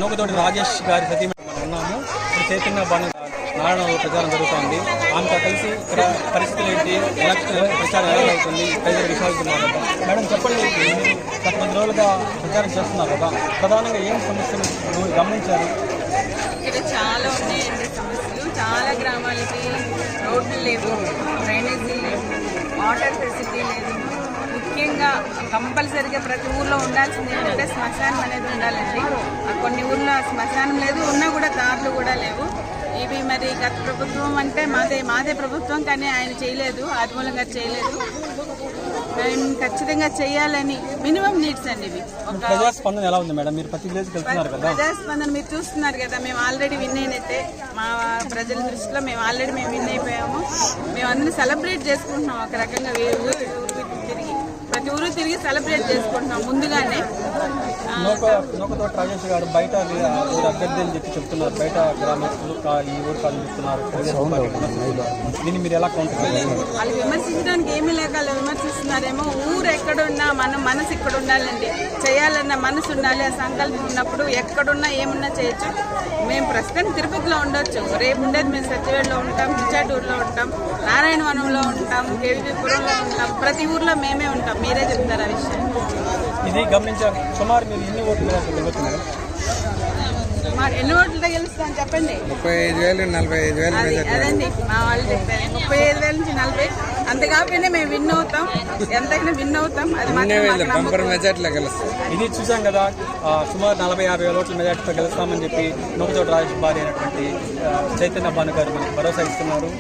నూకతోటి రాజేష్ గారి సతీమణి మనం ఉన్నాము. ఇప్పుడు చైతన్య బాను నారాయణ ప్రచారం జరుగుతుంది. ఆమెతో కలిసి ఇక్కడ పరిస్థితులు ఏంటి, ఎలక్షన్ ప్రచారం ఎలా అవుతుంది, తదితర విషయాలు కదా. మేడం చెప్పండి, గత 10 రోజులుగా ప్రచారం చేస్తున్నారు కదా, ప్రధానంగా ఏం సమస్యలు గమనించారు? ఇక్కడ చాలా ఉన్నాయండి సమస్యలు. చాలా గ్రామాలకి రోడ్లు లేవు, డ్రైనేజీ లేవు, వాటర్ ఫెసిలిటీ లేదు. ముఖ్యంగా కంపల్సరీగా ప్రతి ఊర్లో ఉండాల్సింది ఏంటంటే శ్మశానం అనేది ఉండాలండి. కొన్ని ఊర్లో శ్మశానం లేదు, ఉన్నా కూడా దారులు కూడా లేవు. ఇవి మరి గత ప్రభుత్వం అంటే మాదే ప్రభుత్వం, కానీ ఆయన చేయలేదు, ఆదిమూలం గారు చేయలేదు. ఆయన ఖచ్చితంగా చేయాలని మినిమం నీడ్స్ అండి ఇవి. ప్రజాస్పందన ఎలా ఉంది మేడం? మీరు ప్రతి విలేజ్కి వెళ్తున్నారు కదా. ప్రజాస్పందన మీరు చూస్తున్నారు కదా, మేము ఆల్రెడీ విన్ అయినట్టే. మా ప్రజల దృష్టిలో మేము ఆల్రెడీ విన్ అయిపోయాము. మేము అందరినీ సెలబ్రేట్ చేసుకుంటున్నాం. ఒక రకంగా ప్రతి ఊరు తిరిగి సెలబ్రేట్ చేసుకుంటున్నాం ముందుగానే. నూకతోటి రాజేష్ గారు బయట ఊరు అభ్యర్థి అని చెప్తున్నారు, బయట గ్రామస్తులు ఈ ఊరు కాదు చెప్తున్నారు. దీన్ని మీరు ఎలా కౌంటర్ చేయాలి? వాళ్ళు విమర్శించడానికి ఏమీ లేక వాళ్ళు విమర్శిస్తున్నారేమో. ఊరు ఎక్కడున్నా మనం మనసు ఇక్కడ ఉండాలండి, చేయాలన్న మనసు ఉండాలి. ఆ సంకల్పం ఉన్నప్పుడు ఎక్కడున్నా ఏమున్నా చేయొచ్చు. మేము ప్రస్తుతం తిరుపతిలో ఉండొచ్చు, రేపు ఉండేది మేము సత్యవేడులో ఉంటాం, పిచ్చాటూరులో ఉంటాం, నారాయణవనంలో ఉంటాం, కేవీపురంలో ఉంటాం. ప్రతి ఊర్లో మేమే ఉంటాం. మీరే చెప్తారు ఆ విషయం. ఇది గమనించాలి. సుమారు మీరు ఎన్ని ఓట్లు గెలుస్తున్నారు? సుమారు ఎన్ని ఓట్లతో గెలుస్తాను చెప్పండి? 35,000 45,000. అదండి మా వాళ్ళు చెప్పారు. 35,000 నుంచి 40. అంత కాకపోయినా మేము విన్ అవుతాం, ఎంతైనా విన్ అవుతాం. అది ఇది చూసాం కదా, సుమారు 40-50 వేల ఓట్ల మెజార్టీతో గెలుస్తామని చెప్పి నూకతోటి రాజేష్ భార్య అయినటువంటి చైతన్య బాను గారు మనకు భరోసా ఇస్తున్నారు.